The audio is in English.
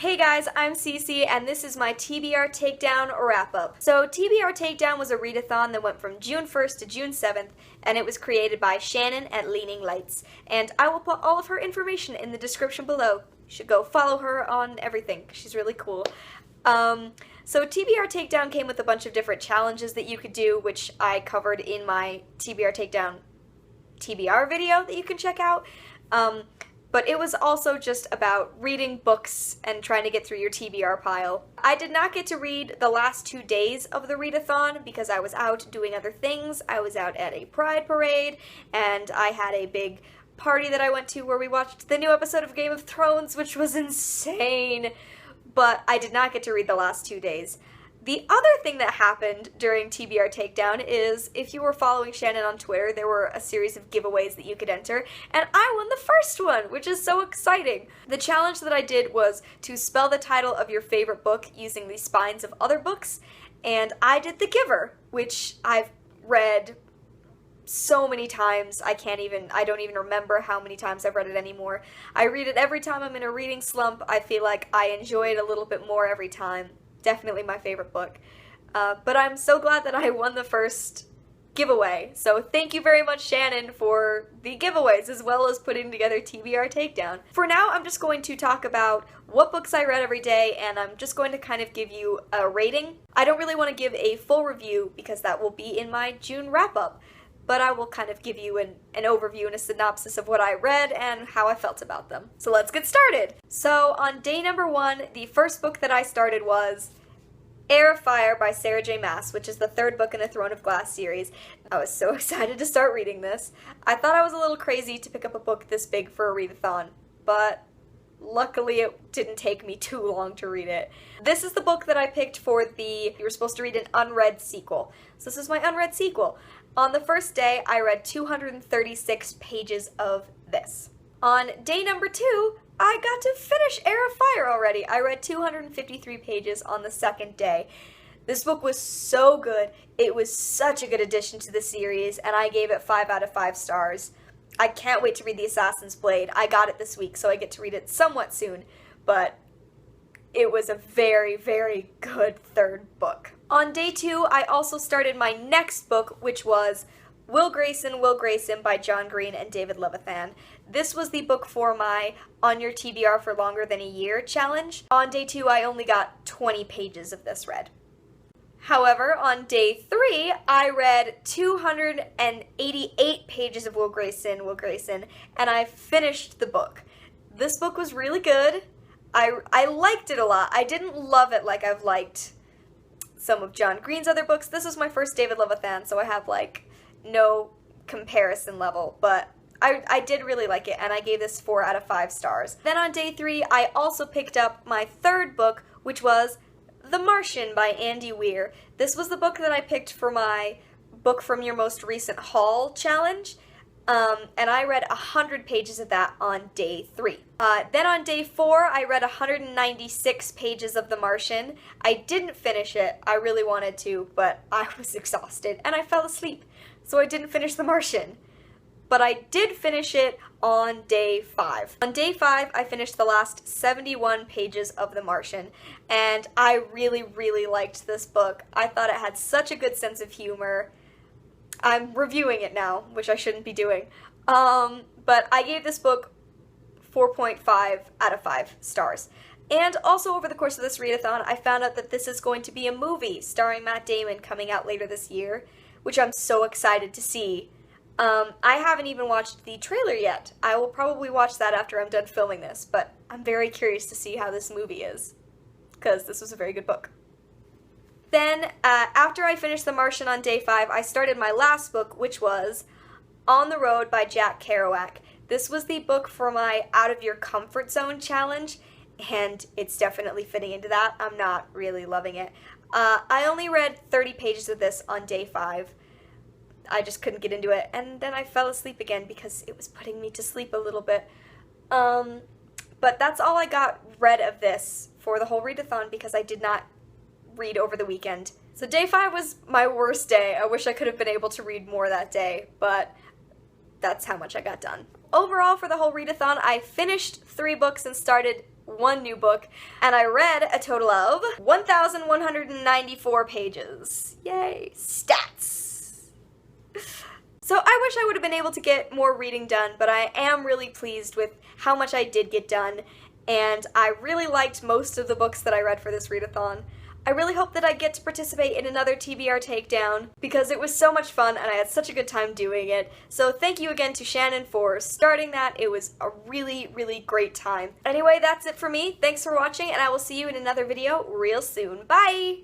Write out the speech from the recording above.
Hey guys, I'm Cece, and this is my TBR Takedown wrap-up. So TBR Takedown was a readathon that went from June 1st to June 7th, and it was created by Shannon at Leaning Lights. And I will put all of her information in the description below. You should go follow her on everything, 'cause she's really cool. So TBR Takedown came with a bunch of different challenges that you could do, which I covered in my TBR Takedown TBR video that you can check out. But it was also just about reading books and trying to get through your TBR pile. I did not get to read the last 2 days of the readathon because I was out doing other things. I was out at a pride parade, and I had a big party that I went to where we watched the new episode of Game of Thrones, which was insane. But I did not get to read the last 2 days. The other thing that happened during TBR Takedown is, if you were following Shannon on Twitter, there were a series of giveaways that you could enter, and I won the first one, which is so exciting. The challenge that I did was to spell the title of your favorite book using the spines of other books, and I did The Giver, which I've read so many times, I don't even remember how many times I've read it anymore. I read it every time I'm in a reading slump. I feel like I enjoy it a little bit more every time. Definitely my favorite book. But I'm so glad that I won the first giveaway. So thank you very much, Shannon, for the giveaways as well as putting together TBR Takedown. For now, I'm just going to talk about what books I read every day, and I'm just going to kind of give you a rating. I don't really want to give a full review because that will be in my June wrap-up, but I will kind of give you an overview and a synopsis of what I read and how I felt about them. So let's get started! So on day number 1, the first book that I started was Heir of Fire by Sarah J. Maas, which is the third book in the Throne of Glass series. I was so excited to start reading this. I thought I was a little crazy to pick up a book this big for a readathon, but luckily it didn't take me too long to read it. This is the book that I picked for you were supposed to read an unread sequel. So this is my unread sequel. On the first day, I read 236 pages of this. On day number 2, I got to finish Heir of Fire already. I read 253 pages on the second day. This book was so good. It was such a good addition to the series, and I gave it 5 out of 5 stars. I can't wait to read The Assassin's Blade. I got it this week, so I get to read it somewhat soon, but it was a very, very good third book. On day 2, I also started my next book, which was Will Grayson by John Green and David Levithan. This was the book for my On Your TBR for Longer Than a Year challenge. On day 2, I only got 20 pages of this read. However, on day 3, I read 288 pages of Will Grayson, and I finished the book. This book was really good. I liked it a lot. I didn't love it like I've liked some of John Green's other books. This was my first David Levithan, so I have, no comparison level, but I did really like it, and I gave this 4 out of 5 stars. Then on day 3, I also picked up my third book, which was The Martian by Andy Weir. This was the book that I picked for my Book from Your Most Recent Haul challenge, and I read 100 pages of that on day 3. Then on day 4, I read 196 pages of The Martian. I didn't finish it. I really wanted to, but I was exhausted, and I fell asleep, so I didn't finish The Martian. But I did finish it on day 5. On day 5, I finished the last 71 pages of The Martian, and I really, really liked this book. I thought it had such a good sense of humor. I'm reviewing it now, which I shouldn't be doing. But I gave this book 4.5 out of 5 stars. And also over the course of this readathon, I found out that this is going to be a movie starring Matt Damon coming out later this year, which I'm so excited to see. I haven't even watched the trailer yet. I will probably watch that after I'm done filming this, but I'm very curious to see how this movie is, because this was a very good book. Then, after I finished The Martian on day 5, I started my last book, which was On the Road by Jack Kerouac. This was the book for my Out of Your Comfort Zone challenge, and it's definitely fitting into that. I'm not really loving it. I only read 30 pages of this on day 5. I just couldn't get into it, and then I fell asleep again because it was putting me to sleep a little bit. But that's all I got read of this for the whole readathon because I did not read over the weekend. So day 5 was my worst day. I wish I could have been able to read more that day, but that's how much I got done. Overall, for the whole readathon, I finished 3 books and started one new book, and I read a total of 1,194 pages. Yay, stats! So I wish I would have been able to get more reading done, but I am really pleased with how much I did get done, and I really liked most of the books that I read for this readathon. I really hope that I get to participate in another TBR Takedown, because it was so much fun and I had such a good time doing it. So thank you again to Shannon for starting that. It was a really, really great time. Anyway, that's it for me. Thanks for watching, and I will see you in another video real soon. Bye!